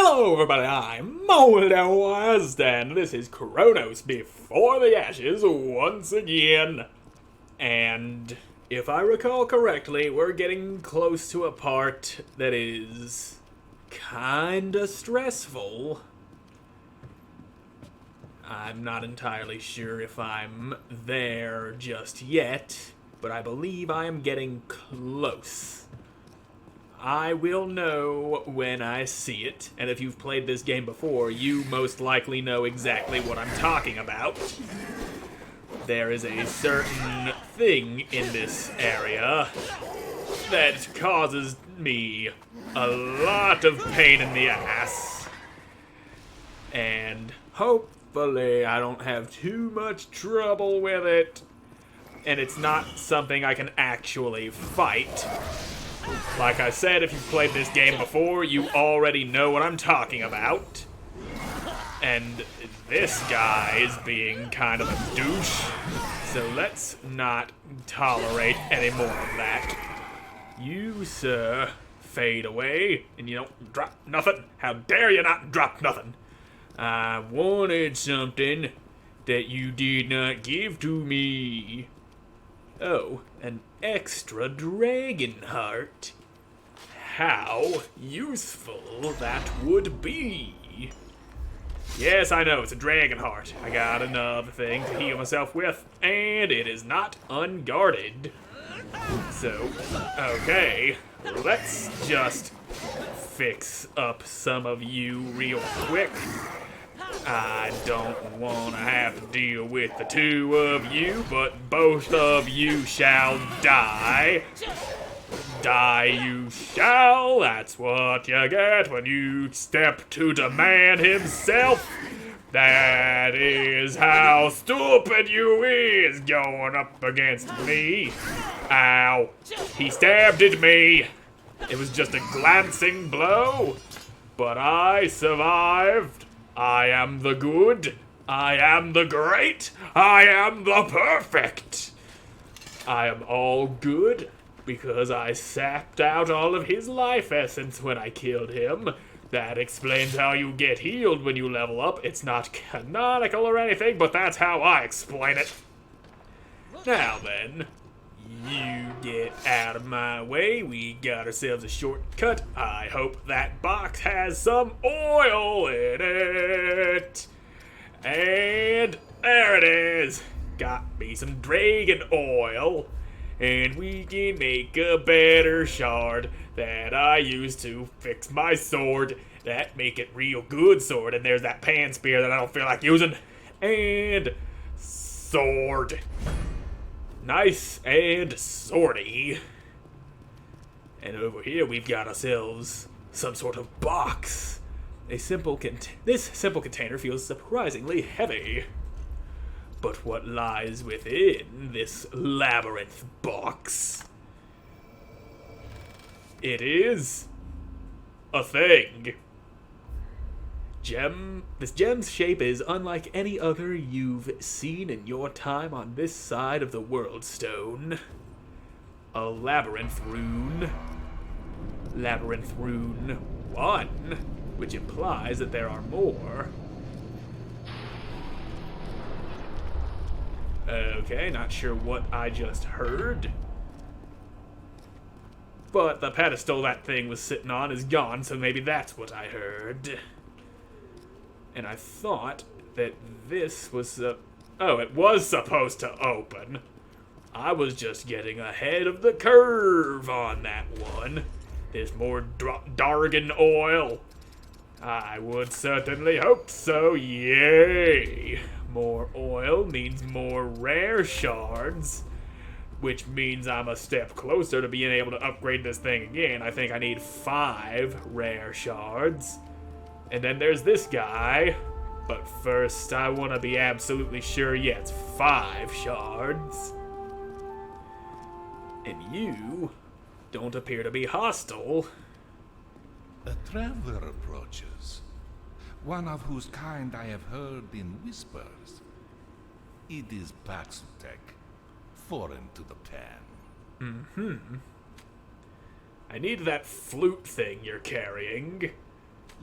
Hello everybody, I'm Moldy, and this is Chronos Before the Ashes once again. And if I recall correctly, we're getting close to a part that is kinda stressful. I'm not entirely sure if I'm there just yet, but I believe I am getting close. I will know when I see it, and if you've played this game before, you most likely know exactly what I'm talking about. There is a certain thing in this area that causes me a lot of pain in the ass. And hopefully I don't have too much trouble with it, and it's not something I can actually fight. Like I said, if you've played this game before, you already know what I'm talking about. And this guy is being kind of a douche, so let's not tolerate any more of that. You, sir, fade away, and you don't drop nothing. How dare you not drop nothing? I wanted something that you did not give to me. Oh, an extra dragon heart. How useful that would be. Yes, I know, it's a dragon heart. I got another thing to heal myself with, and it is not unguarded. So, okay, let's just fix up some of you real quick. I don't want to have to deal with the two of you, but both of you shall die. Die you shall, that's what you get when you step to the man himself. That is how stupid you is going up against me. Ow, he stabbed at me. It was just a glancing blow, but I survived. I am the good, I am the great, I am the perfect. I am all good because I sapped out all of his life essence when I killed him. That explains how you get healed when you level up. It's not canonical or anything, but that's how I explain it. Now then, you get out of my way. We got ourselves a shortcut. I hope that box has some oil in it. And there it is. Got me some dragon oil. And we can make a better shard that I use to fix my sword. That make it real good sword. And there's that pan spear that I don't feel like using. And sword. Nice and swordy. And over here we've got ourselves some sort of box. This simple container feels surprisingly heavy. But what lies within this labyrinth box? It is a thing. This gem's shape is unlike any other you've seen in your time on this side of the world stone. A labyrinth rune. Labyrinth rune 1, which implies that there are more. Okay, not sure what I just heard. But the pedestal that thing was sitting on is gone, so maybe that's what I heard. And I thought that this was oh, it was supposed to open. I was just getting ahead of the curve on that one. There's more Dargan oil. I would certainly hope so, yay! More oil means more rare shards, which means I'm a step closer to being able to upgrade this thing again. I think I need 5 rare shards. And then there's this guy. But first, I want to be absolutely sure, yeah, it's 5 shards. And you don't appear to be hostile. A traveler approaches, one of whose kind I have heard in whispers. It is Paxutech, foreign to the pan. I need that flute thing you're carrying.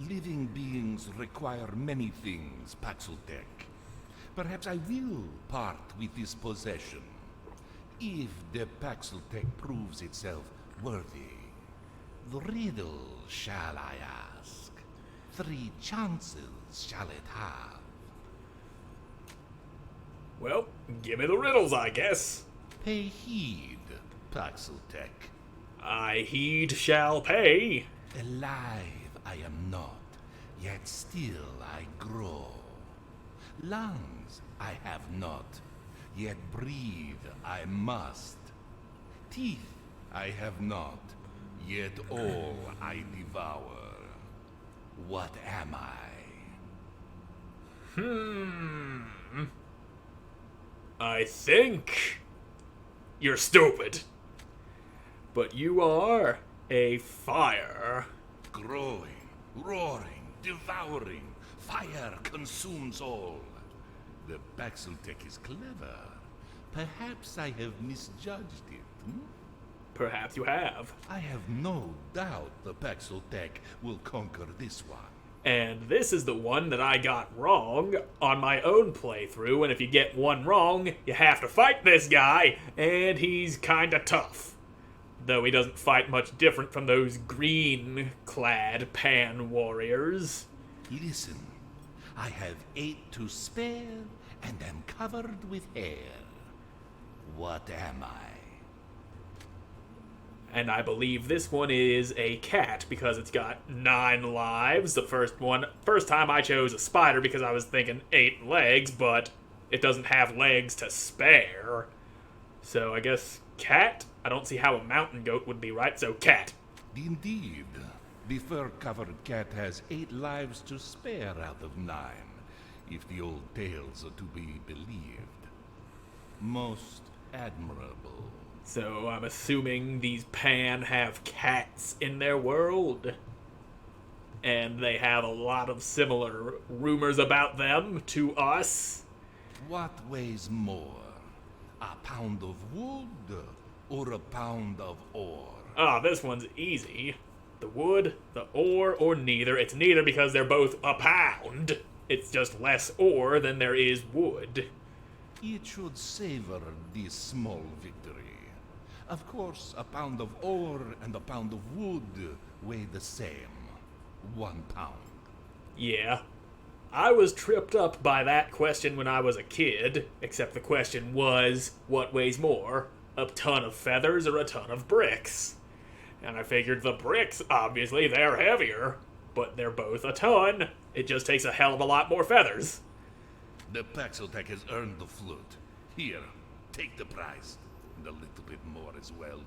Living beings require many things, Paxeltech. Perhaps I will part with this possession. If the Paxeltech proves itself worthy, the riddle shall I ask? 3 chances shall it have? Well, give me the riddles, I guess. Pay heed, Paxeltech. I heed shall pay. Alive I am not, yet still I grow. Lungs I have not, yet breathe I must. Teeth I have not, yet all I devour. What am I? I think you're stupid. But you are a fire. Growing, roaring, devouring, fire consumes all. The Paxeltech is clever. Perhaps I have misjudged it. Perhaps you have. I have no doubt the Paxeltech will conquer this one. And this is the one that I got wrong on my own playthrough, and if you get one wrong, you have to fight this guy, and he's kinda tough. Though he doesn't fight much different from those green-clad pan warriors. Listen, I have 8 to spare, and am covered with hair. What am I? And I believe this one is a cat because it's got 9 lives. The first time I chose a spider because I was thinking 8 legs, but it doesn't have legs to spare. So I guess cat? I don't see how a mountain goat would be right, so cat. Indeed. The fur-covered cat has 8 lives to spare out of 9, if the old tales are to be believed. Most admirable. So I'm assuming these pan have cats in their world. And they have a lot of similar rumors about them to us. What weighs more? A pound of wood or a pound of ore? Ah, this one's easy. The wood, the ore, or neither. It's neither because they're both a pound. It's just less ore than there is wood. It should savor this small victory. Of course, a pound of ore and a pound of wood weigh the same. 1 pound. Yeah. I was tripped up by that question when I was a kid, except the question was, what weighs more? A ton of feathers or a ton of bricks? And I figured the bricks, obviously, they're heavier, but they're both a ton. It just takes a hell of a lot more feathers. The Paxeltech has earned the flute. Here, take the prize. And a little bit more as well.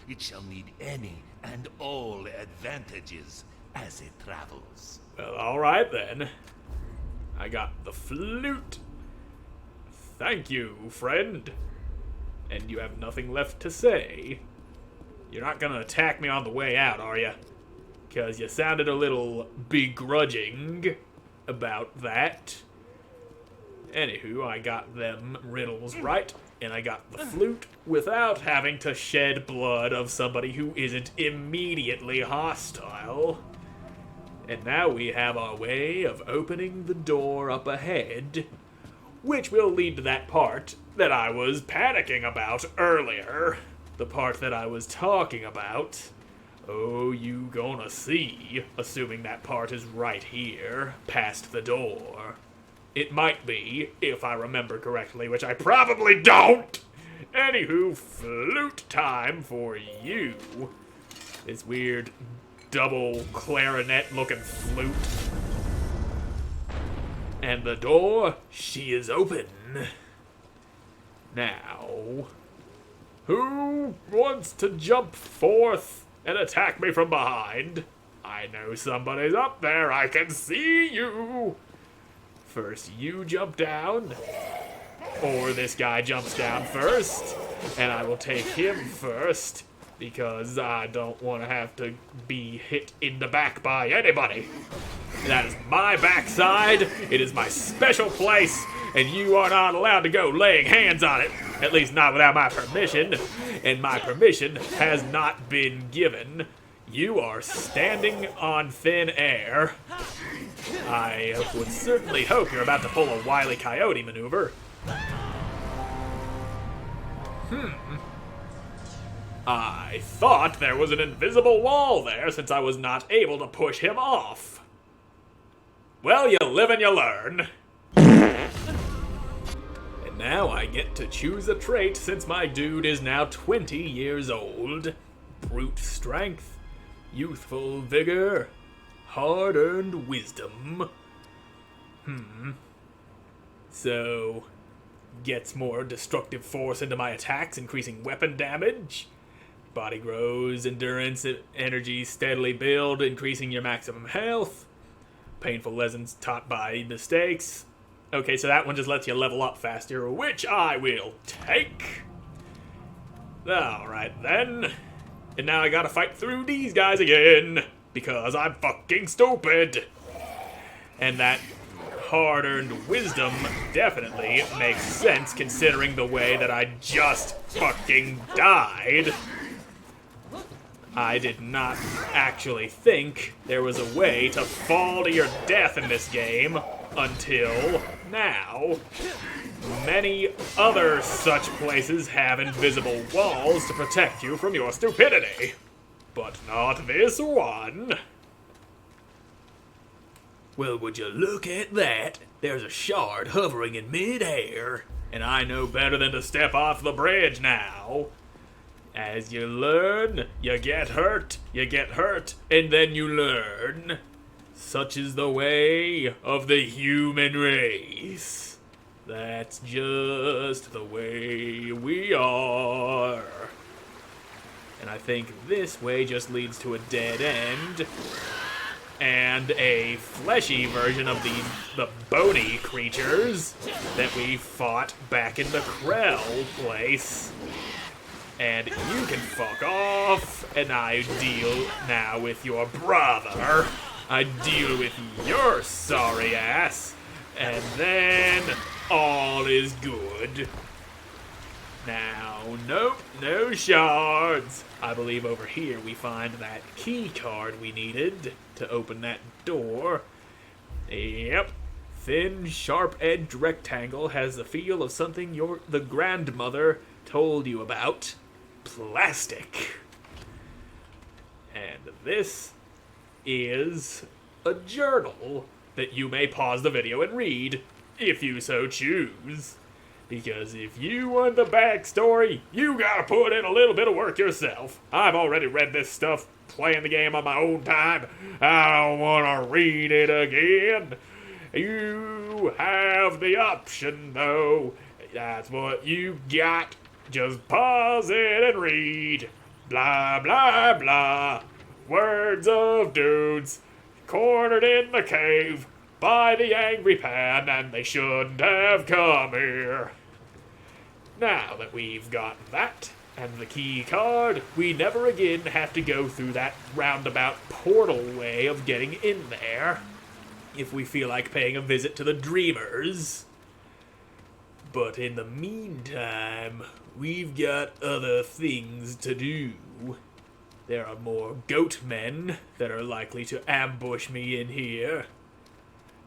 It shall need any and all advantages as it travels. Well, alright then. I got the flute. Thank you, friend. And you have nothing left to say. You're not gonna attack me on the way out, are you? Because you sounded a little begrudging about that. Anywho, I got them riddles right, and I got the flute without having to shed blood of somebody who isn't immediately hostile. And now we have our way of opening the door up ahead, which will lead to that part that I was panicking about earlier. The part that I was talking about. Oh, you gonna see, assuming that part is right here, past the door. It might be, if I remember correctly, which I probably don't. Anywho, flute time for you. This weird double clarinet-looking flute. And the door, she is open. Now, who wants to jump forth and attack me from behind? I know somebody's up there. I can see you. First, you jump down, or this guy jumps down first, and I will take him first, because I don't want to have to be hit in the back by anybody. That is my backside, it is my special place, and you are not allowed to go laying hands on it, at least not without my permission, and my permission has not been given. You are standing on thin air. I would certainly hope you're about to pull a Wile E. Coyote maneuver. I thought there was an invisible wall there since I was not able to push him off. Well, you live and you learn. And now I get to choose a trait since my dude is now 20 years old. Brute strength, youthful vigor, hard-earned wisdom. So, gets more destructive force into my attacks, increasing weapon damage. Body grows, endurance, energy steadily build, increasing your maximum health. Painful lessons taught by mistakes. Okay, so that one just lets you level up faster, which I will take. Alright then. And now I gotta fight through these guys again, because I'm fucking stupid. And that hard-earned wisdom definitely makes sense considering the way that I just fucking died. I did not actually think there was a way to fall to your death in this game until now. Many other such places have invisible walls to protect you from your stupidity, but not this one. Well, would you look at that? There's a shard hovering in mid-air, and I know better than to step off the bridge now. As you learn, you get hurt, and then you learn. Such is the way of the human race. That's just the way we are. And I think this way just leads to a dead end. And a fleshy version of the bony creatures that we fought back in the Krell place. And you can fuck off, and I deal now with your brother. I deal with your sorry ass, and then all is good. Now, nope, no shards. I believe over here we find that key card we needed to open that door. Yep. Thin, sharp-edged rectangle has the feel of something the grandmother told you about. Plastic. And this is a journal that you may pause the video and read, if you so choose. Because if you want the backstory, you gotta put in a little bit of work yourself. I've already read this stuff playing the game on my own time. I don't want to read it again. You have the option, though. That's what you got. Just pause it and read. Blah, blah, blah. Words of dudes cornered in the cave by the angry pan, and they shouldn't have come here. Now that we've got that and the key card, we never again have to go through that roundabout portal way of getting in there if we feel like paying a visit to the Dreamers. But in the meantime, we've got other things to do. There are more goat men that are likely to ambush me in here.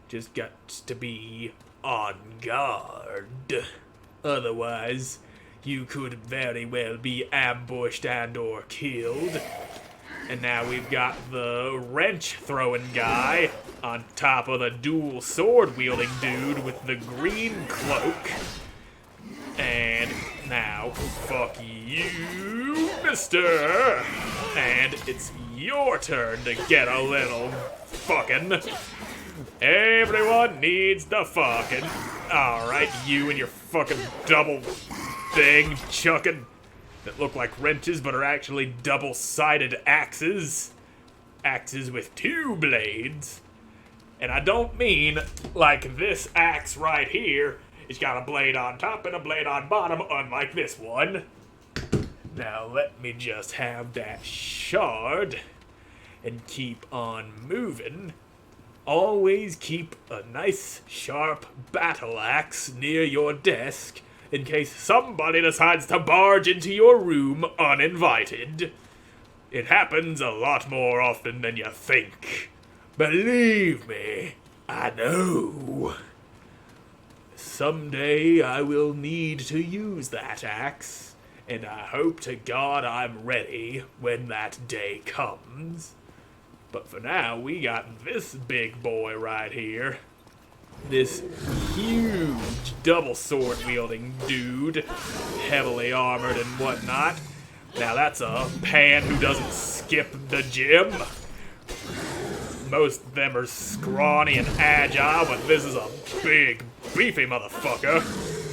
Just got to be on guard. Otherwise, you could very well be ambushed and or killed. And now we've got the wrench-throwing guy on top of the dual sword-wielding dude with the green cloak. And now, fuck you, mister. And it's your turn to get a little fucking. Everyone needs the fucking. Alright, you and your fucking double thing chucking that look like wrenches but are actually double-sided axes. Axes with two blades. And I don't mean like this axe right here. It's got a blade on top and a blade on bottom, unlike this one. Now let me just have that shard and keep on moving. Always keep a nice, sharp battle axe near your desk in case somebody decides to barge into your room uninvited. It happens a lot more often than you think. Believe me, I know. Someday I will need to use that axe, and I hope to God I'm ready when that day comes. But for now, we got this big boy right here. This huge double sword wielding dude, heavily armored and whatnot. Now that's a pan who doesn't skip the gym. Most of them are scrawny and agile, but this is a big, beefy motherfucker.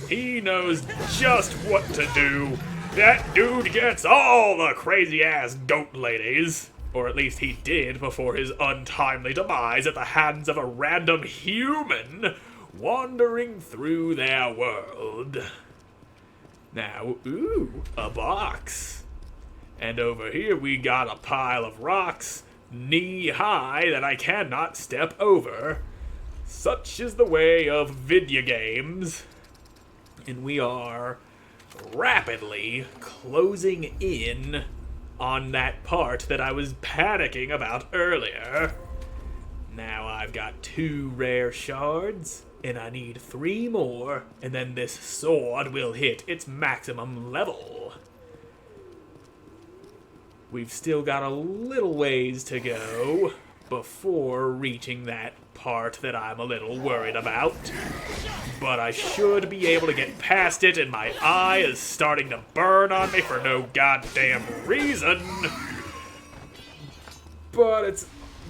He knows just what to do. That dude gets all the crazy-ass goat ladies. Or at least he did before his untimely demise at the hands of a random human wandering through their world. Now, ooh, a box. And over here we got a pile of rocks knee-high that I cannot step over. Such is the way of video games. And we are rapidly closing in on that part that I was panicking about earlier. Now I've got 2 rare shards, and I need 3 more, and then this sword will hit its maximum level. We've still got a little ways to go before reaching that part that I'm a little worried about. But I should be able to get past it, and my eye is starting to burn on me for no goddamn reason. But it's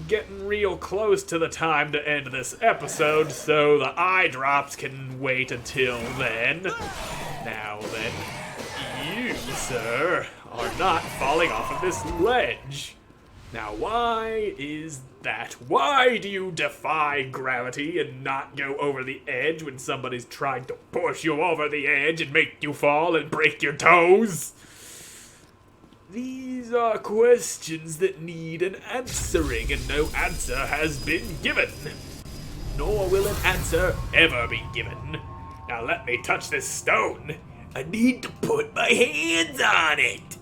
getting real close to the time to end this episode, so the eye drops can wait until then. Now then, you, sir, are not falling off of this ledge. Now, why is that? Why do you defy gravity and not go over the edge when somebody's trying to push you over the edge and make you fall and break your toes? These are questions that need an answering, and no answer has been given. Nor will an answer ever be given. Now let me touch this stone. I need to put my hands on it.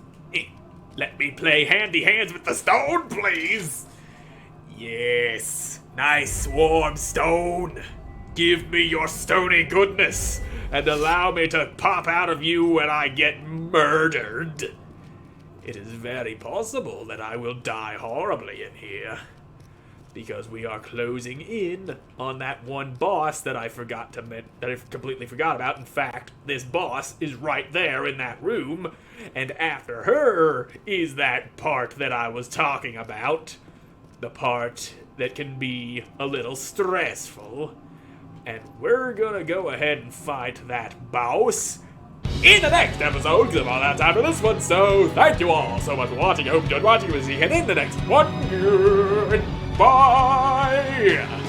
Let me play handy hands with the stone, please. Yes, nice warm stone. Give me your stony goodness and allow me to pop out of you when I get murdered. It is very possible that I will die horribly in here, because we are closing in on that one boss that I completely forgot about. In fact, this boss is right there in that room, and after her is that part that I was talking about. The part that can be a little stressful. And we're gonna go ahead and fight that boss in the next episode, because I'm all out of time for this one. So thank you all so much for watching. I hope you enjoyed watching. We'll see you in the next one. Bye!